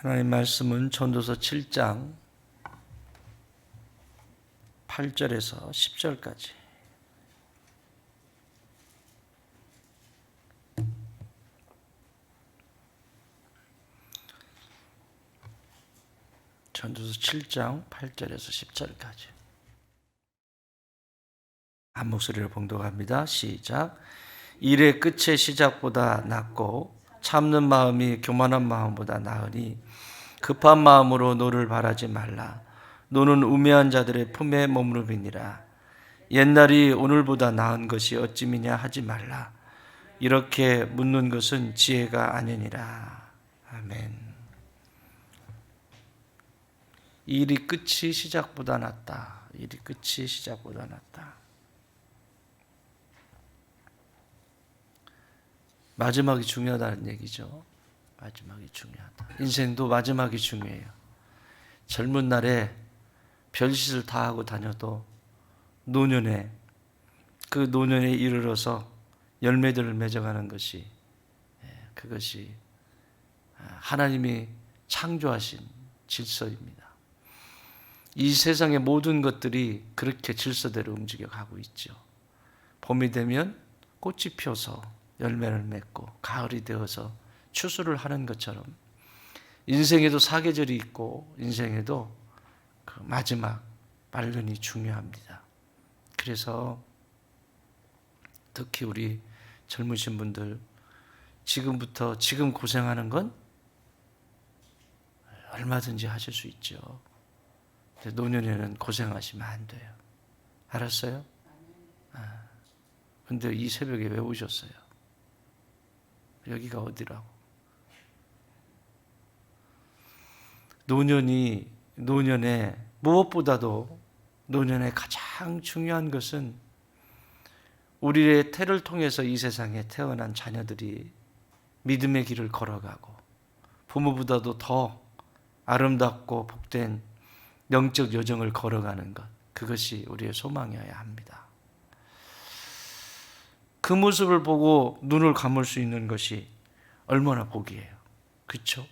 하나님 말씀은 전도서 7장 8절에서 10절까지. 전도서 7장 8절에서 10절까지. 한 목소리로 봉독합니다. 시작. 일의 끝의 시작보다 낫고 참는 마음이 교만한 마음보다 나으니 급한 마음으로 노를 바라지 말라. 노는 우매한 자들의 품에 머무름이니라. 옛날이 오늘보다 나은 것이 어찌미냐 하지 말라. 이렇게 묻는 것은 지혜가 아니니라. 아멘. 일이 끝이 시작보다 낫다. 일이 끝이 시작보다 낫다. 마지막이 중요하다는 얘기죠. 마지막이 중요하다. 인생도 마지막이 중요해요. 젊은 날에 별짓을 다 하고 다녀도 노년에 그 노년에 이르러서 열매들을 맺어가는 것이 그것이 하나님이 창조하신 질서입니다. 이 세상의 모든 것들이 그렇게 질서대로 움직여가고 있죠. 봄이 되면 꽃이 펴서 열매를 맺고 가을이 되어서 추수를 하는 것처럼 인생에도 사계절이 있고 인생에도 그 마지막 말년이 중요합니다. 그래서 특히 우리 젊으신 분들 지금부터 지금 고생하는 건 얼마든지 하실 수 있죠. 노년에는 고생하시면 안 돼요. 알았어요? 근데 이 새벽에 왜 오셨어요? 여기가 어디라고? 노년에 무엇보다도 노년에 가장 중요한 것은 우리의 태를 통해서 이 세상에 태어난 자녀들이 믿음의 길을 걸어가고 부모보다도 더 아름답고 복된 영적 여정을 걸어가는 것, 그것이 우리의 소망이어야 합니다. 그 모습을 보고 눈을 감을 수 있는 것이 얼마나 복이에요. 그렇죠?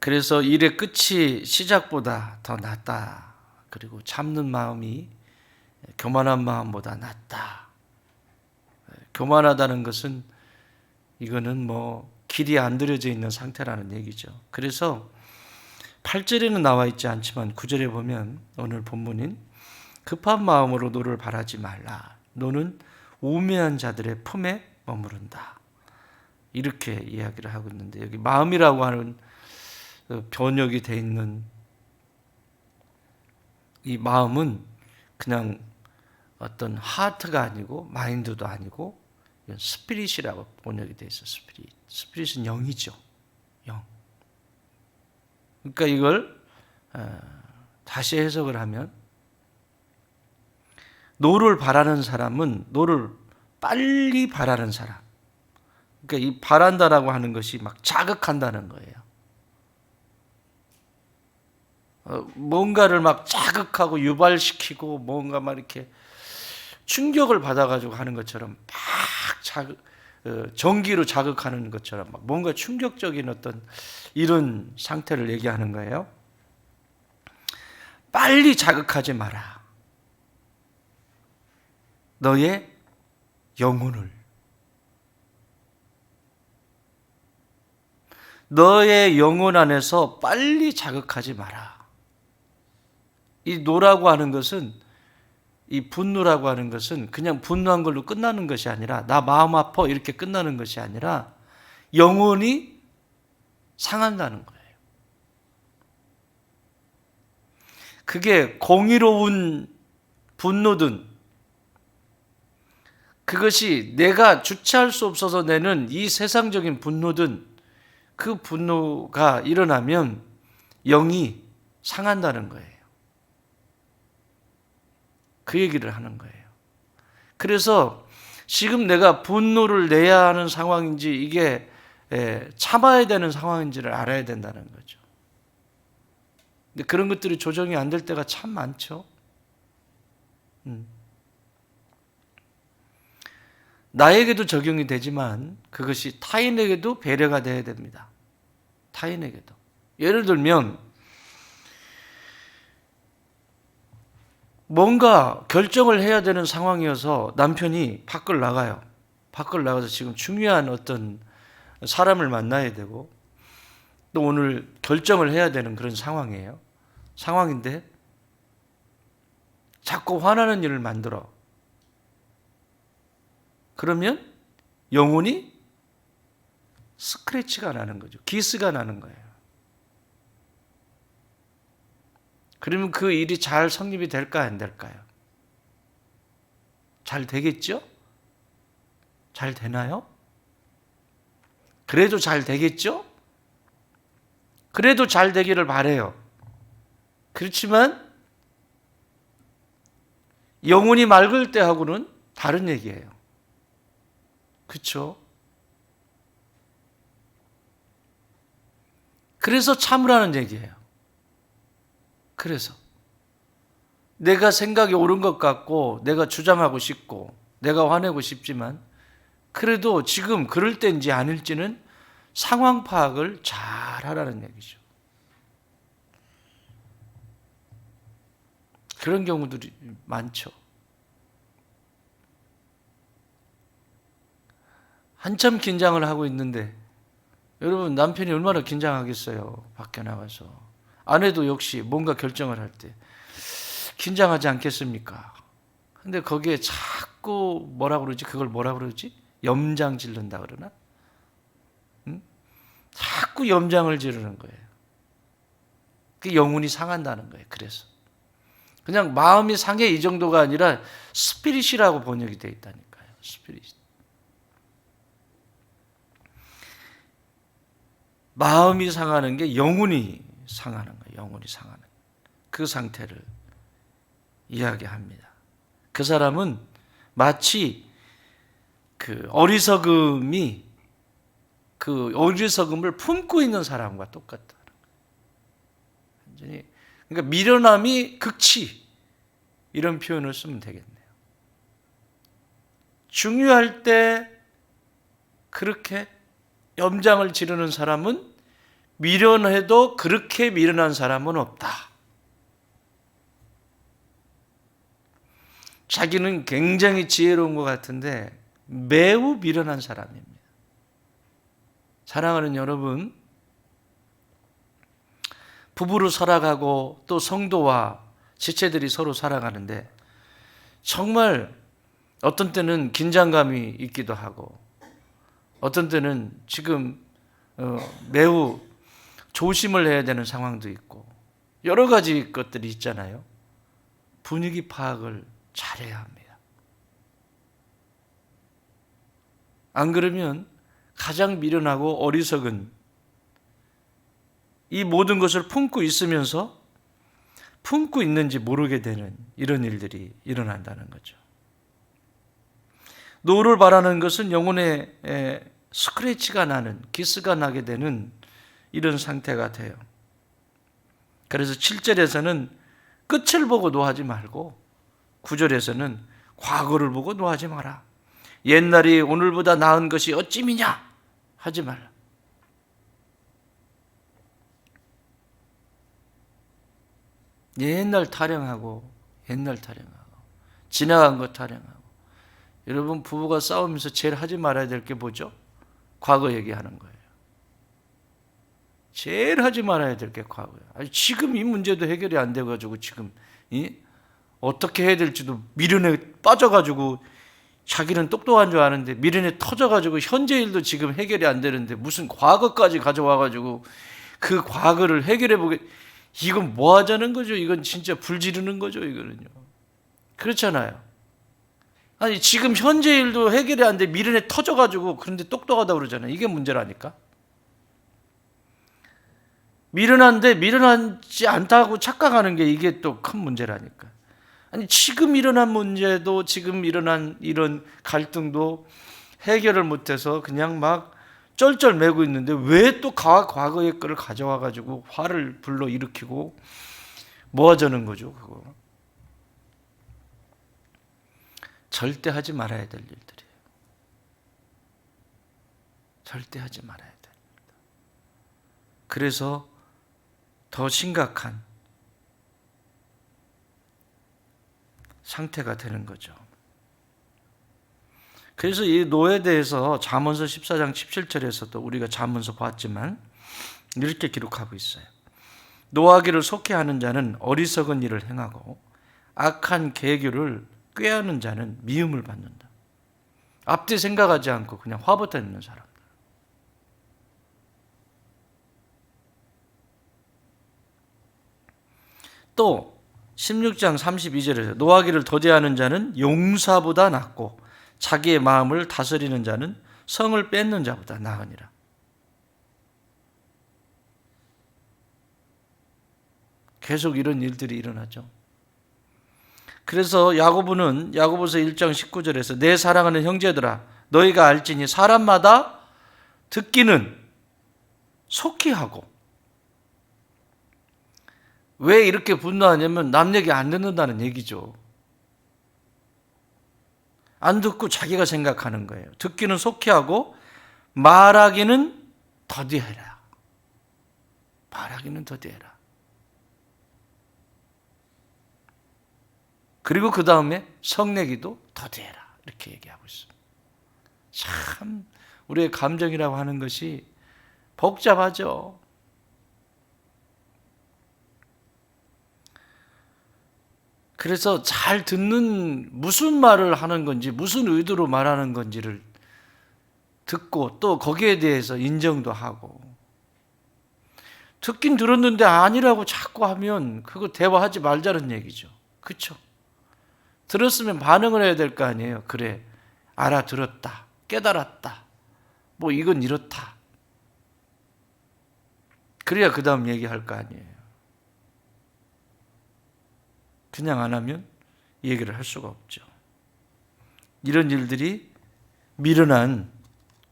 그래서 일의 끝이 시작보다 더 낫다. 그리고 참는 마음이 교만한 마음보다 낫다. 교만하다는 것은 이거는 길이 안 들여져 있는 상태라는 얘기죠. 그래서 8절에는 나와 있지 않지만 9절에 보면 오늘 본문인 급한 마음으로 노를 바라지 말라. 노는 우매한 자들의 품에 머무른다. 이렇게 이야기를 하고 있는데 여기 마음이라고 하는 번역이 되어 있는 이 마음은 그냥 어떤 하트가 아니고 마인드도 아니고 스피릿이라고 번역이 되어 있어요. 스피릿은 영이죠. 영. 그러니까 이걸 다시 해석을 하면 노를 바라는 사람은 노를 빨리 바라는 사람. 그러니까 이 바란다라고 하는 것이 막 자극한다는 거예요. 뭔가를 막 자극하고 유발시키고 뭔가 막 이렇게 충격을 받아가지고 하는 것처럼 막 전기로 자극하는 것처럼 막 뭔가 충격적인 어떤 이런 상태를 얘기하는 거예요. 빨리 자극하지 마라. 너의 영혼을. 너의 영혼 안에서 빨리 자극하지 마라. 이 노라고 하는 것은, 이 분노라고 하는 것은 그냥 분노한 걸로 끝나는 것이 아니라 나 마음 아파 이렇게 끝나는 것이 아니라 영혼이 상한다는 거예요. 그게 공의로운 분노든 그것이 내가 주체할 수 없어서 내는 이 세상적인 분노든 그 분노가 일어나면 영이 상한다는 거예요. 그 얘기를 하는 거예요. 그래서 지금 내가 분노를 내야 하는 상황인지 이게 참아야 되는 상황인지를 알아야 된다는 거죠. 근데 그런 것들이 조정이 안 될 때가 참 많죠. 나에게도 적용이 되지만 그것이 타인에게도 배려가 돼야 됩니다. 타인에게도. 예를 들면 뭔가 결정을 해야 되는 상황이어서 남편이 밖을 나가요. 밖을 나가서 지금 중요한 어떤 사람을 만나야 되고 또 오늘 결정을 해야 되는 그런 상황이에요. 상황인데 자꾸 화나는 일을 만들어. 그러면 영혼이 스크래치가 나는 거죠. 기스가 나는 거예요. 그러면 그 일이 잘 성립이 될까 안 될까요? 잘 되겠죠? 잘 되나요? 그래도 잘 되겠죠? 그래도 잘 되기를 바라요. 그렇지만 영혼이 맑을 때하고는 다른 얘기예요. 그렇죠? 그래서 참으라는 얘기예요. 그래서 내가 생각이 옳은 것 같고 내가 주장하고 싶고 내가 화내고 싶지만 그래도 지금 그럴 때인지 아닐지는 상황 파악을 잘 하라는 얘기죠. 그런 경우들이 많죠. 한참 긴장을 하고 있는데 여러분 남편이 얼마나 긴장하겠어요. 밖에 나가서. 아내도 역시 뭔가 결정을 할 때 긴장하지 않겠습니까? 근데 거기에 자꾸 뭐라 그러지? 그걸 뭐라 그러지? 염장 지른다 그러나? 응? 자꾸 염장을 지르는 거예요. 그 영혼이 상한다는 거예요. 그래서 그냥 마음이 상해 이 정도가 아니라 스피릿이라고 번역이 되어 있다니까요. 스피릿. 마음이 상하는 게 영혼이 상하는 거예요. 영혼이 상하는 그 상태를 이야기합니다. 그 사람은 마치 그 어리석음이 그 어리석음을 품고 있는 사람과 똑같다. 완전히 그러니까 미련함이 극치 이런 표현을 쓰면 되겠네요. 중요할 때 그렇게 염장을 지르는 사람은 미련해도 그렇게 미련한 사람은 없다. 자기는 굉장히 지혜로운 것 같은데 매우 미련한 사람입니다. 사랑하는 여러분, 부부로 살아가고 또 성도와 지체들이 서로 살아가는데 정말 어떤 때는 긴장감이 있기도 하고 어떤 때는 지금 매우 조심을 해야 되는 상황도 있고 여러 가지 것들이 있잖아요. 분위기 파악을 잘해야 합니다. 안 그러면 가장 미련하고 어리석은 이 모든 것을 품고 있으면서 품고 있는지 모르게 되는 이런 일들이 일어난다는 거죠. 노를 바라는 것은 영혼에 스크래치가 나는, 기스가 나게 되는 이런 상태가 돼요. 그래서 7절에서는 끝을 보고 노하지 말고 9절에서는 과거를 보고 노하지 마라. 옛날이 오늘보다 나은 것이 어찌미냐 하지 말라. 옛날 타령하고 지나간 것 타령하고 여러분 부부가 싸우면서 제일 하지 말아야 될 게 뭐죠? 과거 얘기하는 거예요. 제일 하지 말아야 될 게 과거예요. 아니, 지금 이 문제도 해결이 안 돼가지고 지금 어떻게 해야 될지도 미련에 빠져가지고 자기는 똑똑한 줄 아는데 미련에 터져가지고 현재 일도 지금 해결이 안 되는데 무슨 과거까지 가져와가지고 그 과거를 해결해보게 이건 뭐 하자는 거죠? 이건 진짜 불 지르는 거죠, 이거는요. 그렇잖아요. 아니, 지금 현재 일도 해결이 안 돼 미련에 터져가지고 그런데 똑똑하다고 그러잖아요. 이게 문제라니까. 미련한데 미련하지 않다고 착각하는 게 이게 또 큰 문제라니까. 아니, 지금 일어난 문제도 지금 일어난 이런 갈등도 해결을 못해서 그냥 막 쩔쩔매고 있는데 왜 또 과거의 거를 가져와가지고 화를 불러일으키고 뭐 하자는 거죠, 그거. 절대 하지 말아야 될 일들이에요. 절대 하지 말아야 됩니다. 그래서 더 심각한 상태가 되는 거죠. 그래서 이 노에 대해서 잠언서 14장 17절에서도 우리가 잠언서 봤지만 이렇게 기록하고 있어요. 노하기를 속해하는 자는 어리석은 일을 행하고 악한 계교를 꾀하는 자는 미움을 받는다. 앞뒤 생각하지 않고 그냥 화부터 내는 사람들. 또 16장 32절에서 노하기를 더디하는 자는 용사보다 낫고 자기의 마음을 다스리는 자는 성을 뺏는 자보다 나으니라. 계속 이런 일들이 일어나죠. 그래서 야고보는 야고보서 1장 19절에서 내 사랑하는 형제들아 너희가 알지니 사람마다 듣기는 속히 하고, 왜 이렇게 분노하냐면 남 얘기 안 듣는다는 얘기죠. 안 듣고 자기가 생각하는 거예요. 듣기는 속히 하고 말하기는 더디해라. 말하기는 더디해라. 그리고 그 다음에 성내기도 더디해라. 이렇게 얘기하고 있습니다. 참 우리의 감정이라고 하는 것이 복잡하죠. 그래서 잘 듣는, 무슨 말을 하는 건지 무슨 의도로 말하는 건지를 듣고 또 거기에 대해서 인정도 하고, 듣긴 들었는데 아니라고 자꾸 하면 그거 대화하지 말자는 얘기죠. 그렇죠? 들었으면 반응을 해야 될 거 아니에요. 그래, 알아들었다, 깨달았다, 뭐 이건 이렇다. 그래야 그 다음 얘기할 거 아니에요. 그냥 안 하면 얘기를 할 수가 없죠. 이런 일들이 미련한,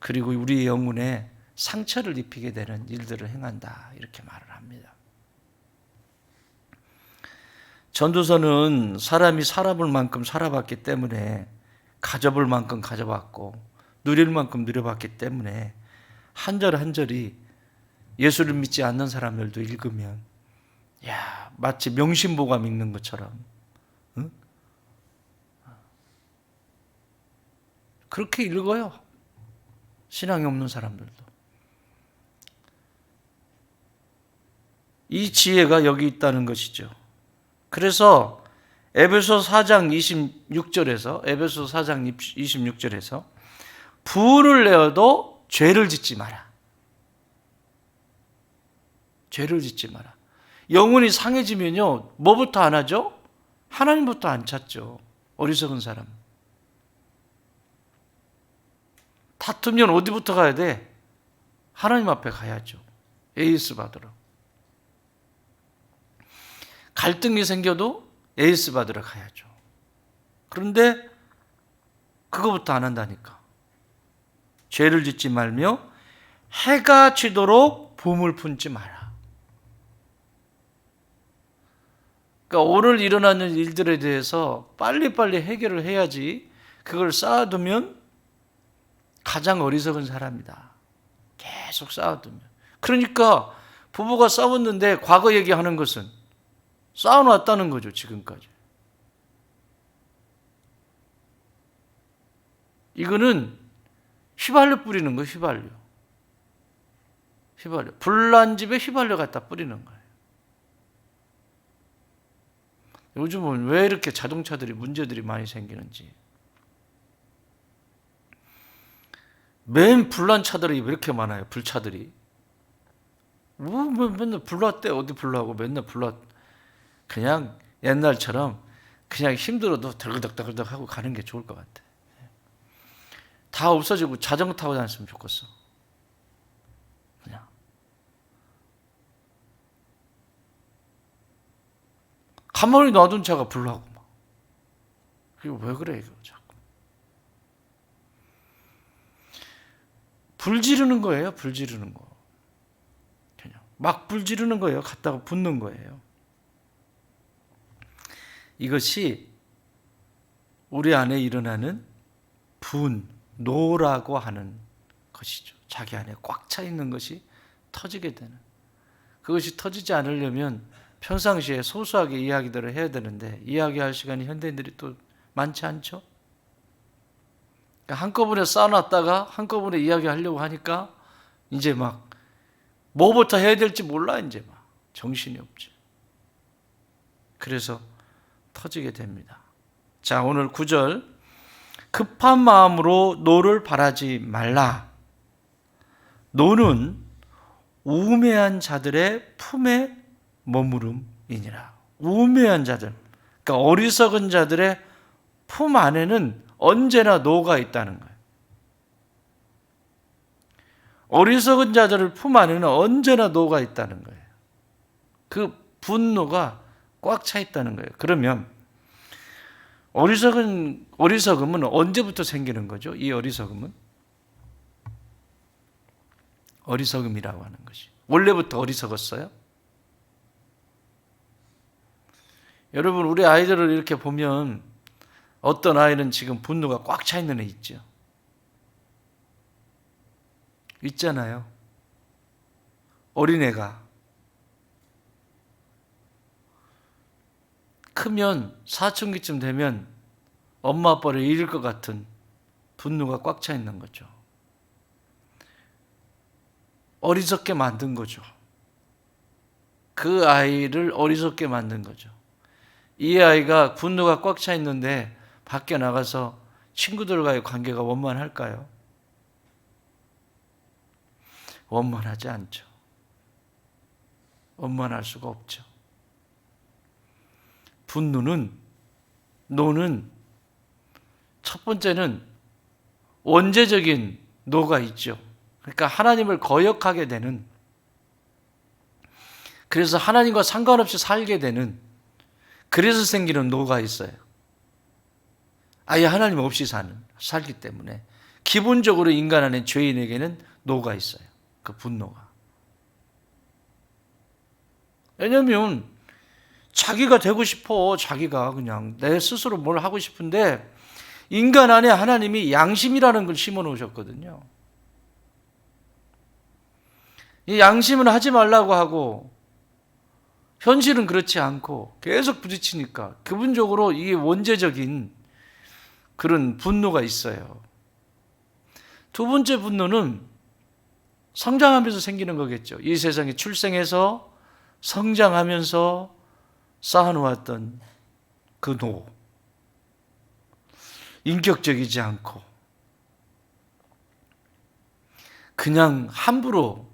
그리고 우리의 영혼에 상처를 입히게 되는 일들을 행한다, 이렇게 말을 합니다. 전도서는 사람이 살아볼 만큼 살아봤기 때문에, 가져볼 만큼 가져봤고 누릴 만큼 누려봤기 때문에 한 절 한 절이 예수를 믿지 않는 사람들도 읽으면 야, 마치 명심보감 읽는 것처럼, 응? 그렇게 읽어요. 신앙이 없는 사람들도. 이 지혜가 여기 있다는 것이죠. 그래서 에베소 4장 26절에서 분을 내어도 죄를 짓지 마라. 죄를 짓지 마라. 영혼이 상해지면요, 뭐부터 안 하죠? 하나님부터 안 찾죠. 어리석은 사람. 다투면 어디부터 가야 돼? 하나님 앞에 가야죠. 에이스 받으러. 갈등이 생겨도 에이스 받으러 가야죠. 그런데 그거부터 안 한다니까. 죄를 짓지 말며 해가 지도록 붐을 품지 마라. 그러니까 오늘 일어나는 일들에 대해서 빨리빨리 해결을 해야지, 그걸 쌓아두면 가장 어리석은 사람이다. 계속 쌓아두면. 그러니까 부부가 싸웠는데 과거 얘기하는 것은 쌓아놨다는 거죠, 지금까지. 이거는 휘발유 뿌리는 거예요, 휘발유. 불난 집에 휘발유 갖다 뿌리는 거예요. 요즘은 왜 이렇게 자동차들이 문제들이 많이 생기는지. 맨 불난 차들이 왜 이렇게 많아요, 불차들이. 맨날 불났대, 어디 불나고 맨날 불났. 그냥 옛날처럼 그냥 힘들어도 덜그덕덜그덕 하고 가는 게 좋을 것 같아. 다 없어지고 자전거 타고 다녔으면 좋겠어. 그냥. 가만히 놔둔 차가 불나고 막. 이거 왜 그래, 이거 자꾸. 불 지르는 거예요, 불 지르는 거. 그냥 막 불 지르는 거예요. 갔다가 붙는 거예요. 이것이 우리 안에 일어나는 노라고 하는 것이죠. 자기 안에 꽉 차 있는 것이 터지게 되는. 그것이 터지지 않으려면 평상시에 소소하게 이야기들을 해야 되는데 이야기할 시간이 현대인들이 또 많지 않죠. 그러니까 한꺼번에 쌓아놨다가 한꺼번에 이야기하려고 하니까 이제 막 뭐부터 해야 될지 몰라. 이제 막 정신이 없죠. 그래서 터지게 됩니다. 자, 오늘 9절 급한 마음으로 노를 바라지 말라. 노는 우매한 자들의 품에 머무름이니라. 우매한 자들, 그러니까 어리석은 자들의 품 안에는 언제나 노가 있다는 거예요. 어리석은 자들의 품 안에는 언제나 노가 있다는 거예요. 그 분노가 꽉 차 있다는 거예요. 그러면 어리석음은 언제부터 생기는 거죠? 이 어리석음은? 어리석음이라고 하는 것이. 원래부터 어리석었어요? 여러분, 우리 아이들을 이렇게 보면 어떤 아이는 지금 분노가 꽉 차 있는 애 있죠? 있잖아요. 어린애가 크면 사춘기쯤 되면 엄마 아빠를 잃을 것 같은 분노가 꽉 차 있는 거죠. 어리석게 만든 거죠. 그 아이를 어리석게 만든 거죠. 이 아이가 분노가 꽉 차 있는데 밖에 나가서 친구들과의 관계가 원만할까요? 원만하지 않죠. 원만할 수가 없죠. 노는 첫 번째는 원죄적인 노가 있죠. 그러니까 하나님을 거역하게 되는, 그래서 하나님과 상관없이 살게 되는, 그래서 생기는 노가 있어요. 아예 하나님 없이 살기 때문에 기본적으로 인간 안에 죄인에게는 노가 있어요. 그 분노가. 왜냐하면 자기가 되고 싶어. 자기가 그냥 내 스스로 뭘 하고 싶은데 인간 안에 하나님이 양심이라는 걸 심어 놓으셨거든요. 이 양심은 하지 말라고 하고 현실은 그렇지 않고 계속 부딪히니까 기본적으로 이게 원죄적인 그런 분노가 있어요. 두 번째 분노는 성장하면서 생기는 거겠죠. 이 세상에 출생해서 성장하면서 쌓아놓았던 그 노. 인격적이지 않고 그냥 함부로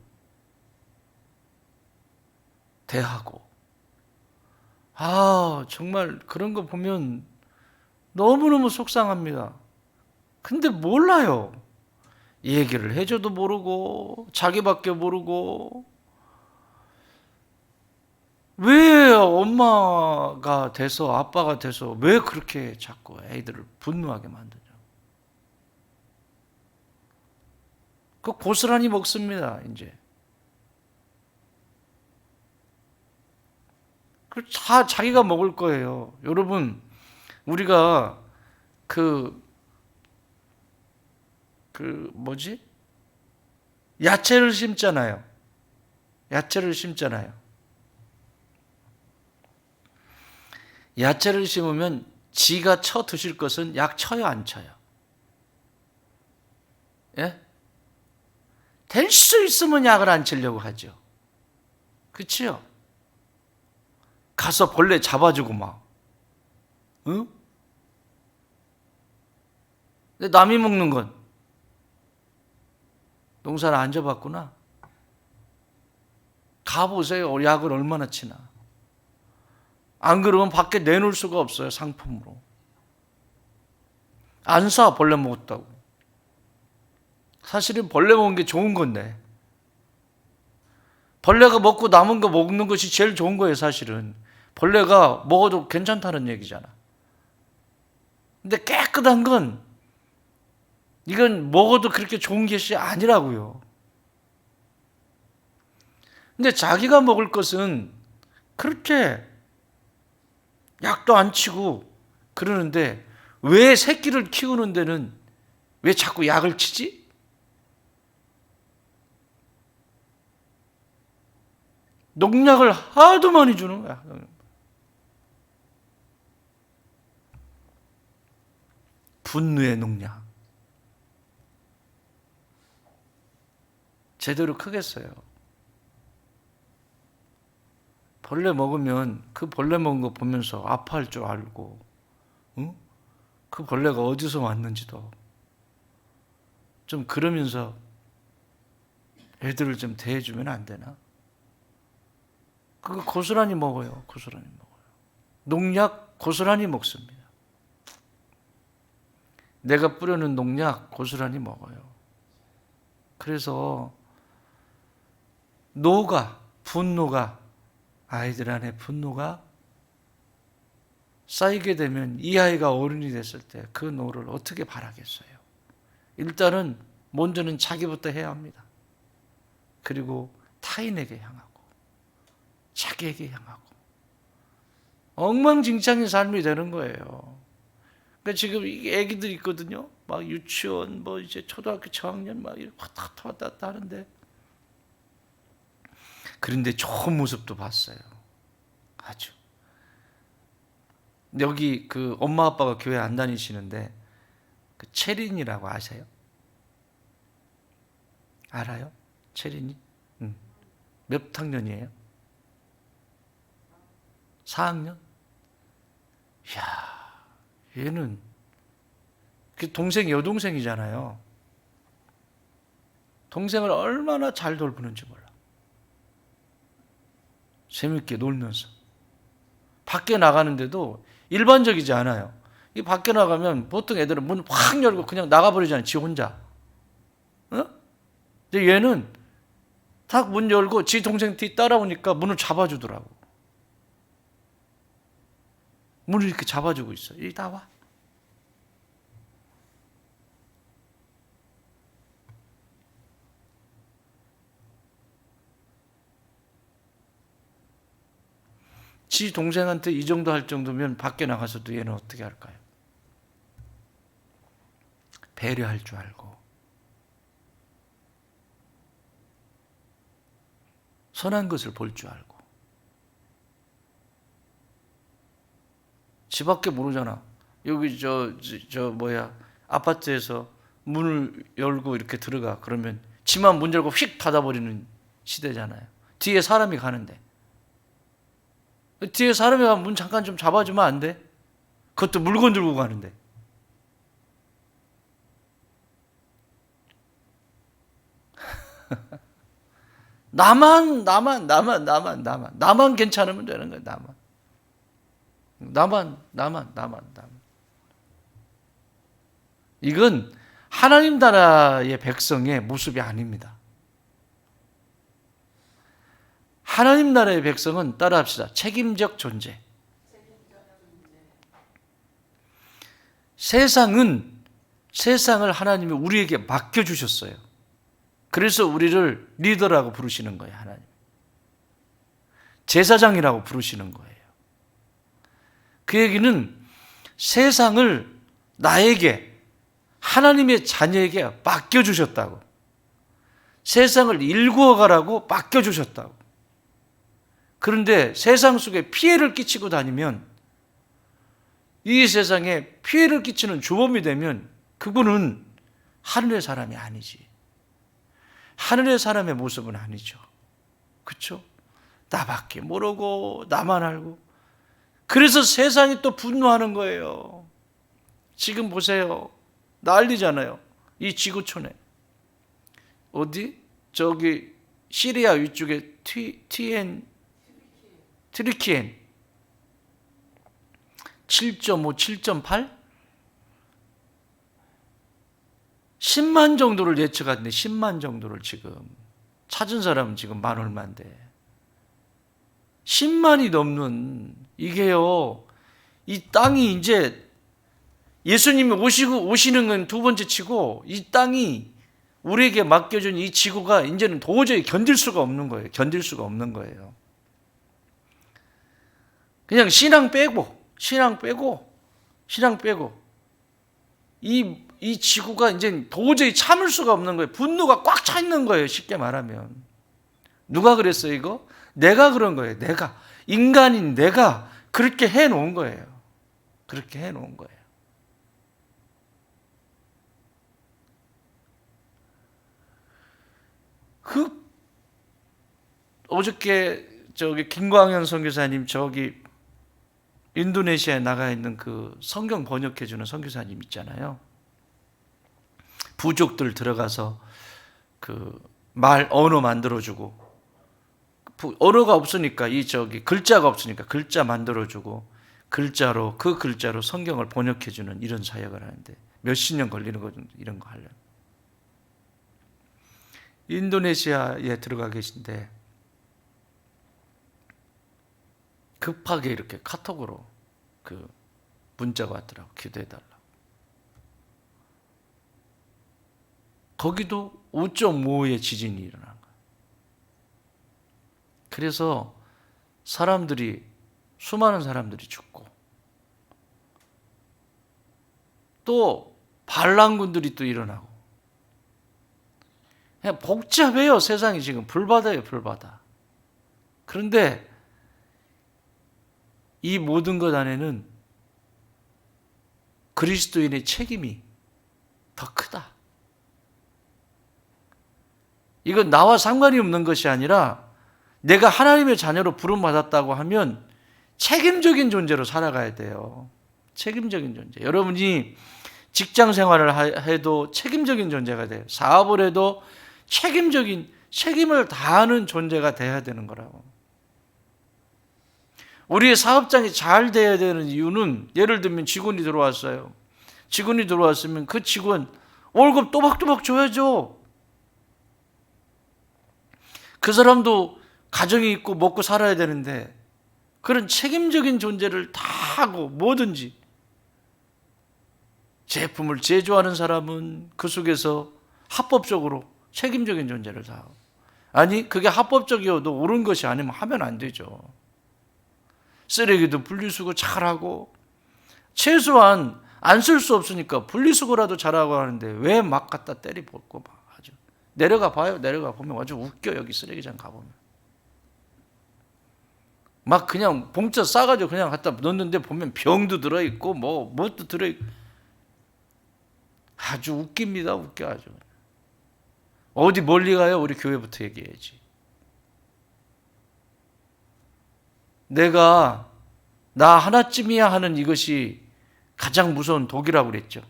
대하고, 정말 그런 거 보면 너무너무 속상합니다. 근데 몰라요. 얘기를 해줘도 모르고 자기밖에 모르고 왜 엄마가 돼서 아빠가 돼서 왜 그렇게 자꾸 애들을 분노하게 만드냐. 그 고스란히 먹습니다. 이제 다 자기가 먹을 거예요. 여러분, 우리가 야채를 심잖아요. 야채를 심으면 지가 쳐 드실 것은 약 쳐요, 안 쳐요? 예? 될 수 있으면 약을 안 치려고 하죠. 그렇죠? 가서 벌레 잡아주고 막, 응? 근데 남이 먹는 건 농사를 안 져봤구나. 가보세요. 약을 얼마나 치나. 안 그러면 밖에 내놓을 수가 없어요. 상품으로. 안 사, 벌레 먹었다고. 사실은 벌레 먹은 게 좋은 건데 벌레가 먹고 남은 거 먹는 것이 제일 좋은 거예요. 사실은 벌레가 먹어도 괜찮다는 얘기잖아. 근데 깨끗한 건 이건 먹어도 그렇게 좋은 것이 아니라고요. 근데 자기가 먹을 것은 그렇게 약도 안 치고 그러는데 왜 새끼를 키우는 데는 왜 자꾸 약을 치지? 농약을 하도 많이 주는 거야. 분노의 농약. 제대로 크겠어요. 벌레 먹으면 그 벌레 먹은 거 보면서 아파할 줄 알고, 응? 그 벌레가 어디서 왔는지도 좀 그러면서 애들을 좀 대해주면 안 되나? 그거 고스란히 먹어요. 고스란히 먹어요. 농약 고스란히 먹습니다. 내가 뿌려놓은 농약 고스란히 먹어요. 그래서 분노가 아이들 안에 분노가 쌓이게 되면 이 아이가 어른이 됐을 때 그 노를 어떻게 바라겠어요? 일단은 먼저는 자기부터 해야 합니다. 그리고 타인에게 향하고 자기에게 향하고 엉망진창인 삶이 되는 거예요. 그러니까 지금 애기들 있거든요. 막 유치원, 이제 초등학교 저학년 막 이렇게 왔다 갔다 하는데, 그런데 좋은 모습도 봤어요. 아주. 여기 그 엄마 아빠가 교회 안 다니시는데 그 채린이라고 아세요? 알아요? 채린이? 몇 학년이에요? 4학년? 이야, 얘는 동생이 여동생이잖아요. 동생을 얼마나 잘 돌보는지 몰라. 재밌게 놀면서. 밖에 나가는데도 일반적이지 않아요. 이 밖에 나가면 보통 애들은 문 확 열고 그냥 나가버리잖아요. 지 혼자. 어? 근데 얘는 딱 문 열고 지 동생 뒤 따라오니까 문을 잡아주더라고. 문을 이렇게 잡아주고 있어. 이리 나와. 지 동생한테 이 정도 할 정도면 밖에 나가서도 얘는 어떻게 할까요? 배려할 줄 알고 선한 것을 볼 줄 알고. 집 밖에 모르잖아. 여기 아파트에서 문을 열고 이렇게 들어가. 그러면 지만 문 열고 휙 닫아버리는 시대잖아요. 뒤에 사람이 가는데. 뒤에 사람이 가면 문 잠깐 좀 잡아주면 안 돼? 그것도 물건 들고 가는데. 나만 괜찮으면 되는 거야. 나만. 이건 하나님 나라의 백성의 모습이 아닙니다. 하나님 나라의 백성은 따라합시다. 책임적 존재. 세상을 하나님이 우리에게 맡겨주셨어요. 그래서 우리를 리더라고 부르시는 거예요. 하나님. 제사장이라고 부르시는 거예요. 그 얘기는 세상을 나에게, 하나님의 자녀에게 맡겨주셨다고. 세상을 일구어 가라고 맡겨주셨다고. 그런데 세상 속에 피해를 끼치고 다니면, 이 세상에 피해를 끼치는 주범이 되면 그분은 하늘의 사람이 아니지. 하늘의 사람의 모습은 아니죠. 그렇죠? 나밖에 모르고 나만 알고. 그래서 세상이 또 분노하는 거예요. 지금 보세요. 난리잖아요. 이 지구촌에. 어디? 저기 시리아 위쪽에 트리키엔 7.5, 7.8? 10만 정도를 예측하는데 10만 정도를 지금 찾은 사람은 지금 만 얼마인데 10만이 넘는 이게요. 이 땅이 이제 예수님이 오시는 건 두 번째 치고 이 땅이 우리에게 맡겨준 이 지구가 이제는 도저히 견딜 수가 없는 거예요. 견딜 수가 없는 거예요. 그냥 신앙 빼고 이 지구가 이제 도저히 참을 수가 없는 거예요. 분노가 꽉 차 있는 거예요. 쉽게 말하면. 누가 그랬어요, 이거? 내가 그런 거예요. 내가. 인간인 내가 그렇게 해놓은 거예요. 그렇게 해놓은 거예요. 어저께 김광현 선교사님 인도네시아에 나가 있는 그 성경 번역해 주는 선교사님 있잖아요. 부족들 들어가서 언어 만들어 주고, 언어가 없으니까 글자가 없으니까 글자 만들어 주고, 그 글자로 성경을 번역해 주는 이런 사역을 하는데 몇십 년 걸리는 거거든요. 이런 거 하려면. 인도네시아에 들어가 계신데 급하게 이렇게 카톡으로 문자가 왔더라고. 기도해달라고. 거기도 5.5의 지진이 일어난 거예요. 그래서 수많은 사람들이 죽고, 또 반란군들이 또 일어나고, 그냥 복잡해요. 세상이 지금 불바다예요, 불바다. 그런데 이 모든 것 안에는 그리스도인의 책임이 더 크다. 이건 나와 상관이 없는 것이 아니라 내가 하나님의 자녀로 부름받았다고 하면 책임적인 존재로 살아가야 돼요. 책임적인 존재. 여러분이 직장 생활을 해도 책임적인 존재가 돼요. 사업을 해도 책임을 다하는 존재가 돼야 되는 거라고. 우리의 사업장이 잘 돼야 되는 이유는, 예를 들면 직원이 들어왔어요. 직원이 들어왔으면 그 직원 월급 또박또박 줘야죠. 그 사람도 가정이 있고 먹고 살아야 되는데, 그런 책임적인 존재를 다 하고, 뭐든지 제품을 제조하는 사람은 그 속에서 합법적으로 책임적인 존재를 다 하고, 아니 그게 합법적이어도 옳은 것이 아니면 하면 안 되죠. 쓰레기도 분리수거 잘하고, 최소한 안 쓸 수 없으니까 분리수거라도 잘하고 하는데 왜 막 갖다 때리고 막 하죠. 내려가 봐요. 내려가 보면 아주 웃겨. 여기 쓰레기장 가보면 막 그냥 봉투 싸가지고 그냥 갖다 넣는데 보면 병도 들어있고 뭣도 들어있고 아주 웃깁니다. 웃겨. 아주. 어디 멀리 가요? 우리 교회부터 얘기해야지. 내가 나 하나쯤이야 하는 이것이 가장 무서운 독이라고 그랬죠.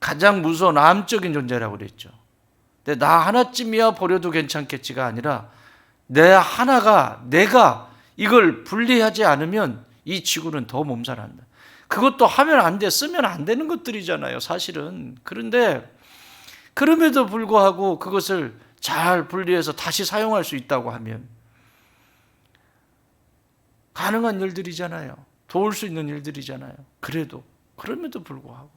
가장 무서운 암적인 존재라고 그랬죠. 근데 나 하나쯤이야 버려도 괜찮겠지가 아니라, 내가 이걸 분리하지 않으면 이 지구는 더 몸살한다. 그것도 하면 안 돼, 쓰면 안 되는 것들이잖아요, 사실은. 그런데 그럼에도 불구하고 그것을 잘 분리해서 다시 사용할 수 있다고 하면 가능한 일들이잖아요. 도울 수 있는 일들이잖아요. 그럼에도 불구하고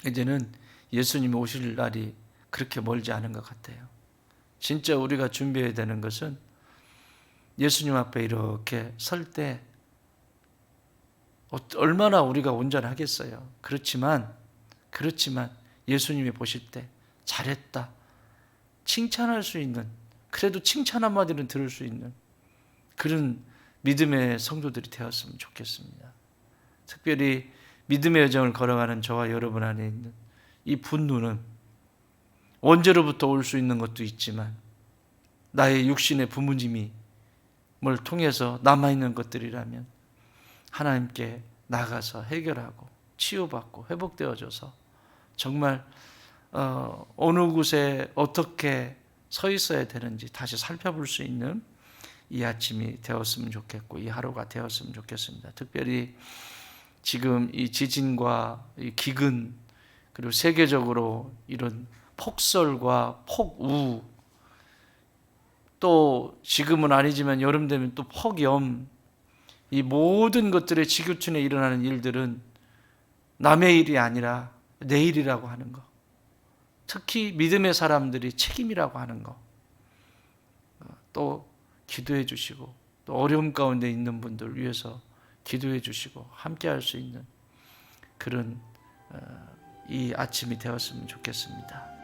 이제는 예수님이 오실 날이 그렇게 멀지 않은 것 같아요. 진짜 우리가 준비해야 되는 것은, 예수님 앞에 이렇게 설 때 얼마나 우리가 온전하겠어요. 그렇지만 예수님이 보실 때 잘했다, 칭찬할 수 있는, 그래도 칭찬 한마디는 들을 수 있는 그런 믿음의 성도들이 되었으면 좋겠습니다. 특별히 믿음의 여정을 걸어가는 저와 여러분 안에 있는 이 분노는 원죄로부터 올 수 있는 것도 있지만, 나의 육신의 부모님이 뭘 통해서 남아있는 것들이라면 하나님께 나가서 해결하고 치유받고 회복되어져서 정말 어느 곳에 어떻게 서 있어야 되는지 다시 살펴볼 수 있는 이 아침이 되었으면 좋겠고, 이 하루가 되었으면 좋겠습니다. 특별히 지금 이 지진과 이 기근, 그리고 세계적으로 이런 폭설과 폭우, 또 지금은 아니지만 여름 되면 또 폭염, 이 모든 것들의 지구촌에 일어나는 일들은 남의 일이 아니라 내 일이라고 하는 것, 특히 믿음의 사람들이 책임이라고 하는 것, 또 기도해 주시고, 또 어려움 가운데 있는 분들 위해서 기도해 주시고 함께 할 수 있는 그런 이 아침이 되었으면 좋겠습니다.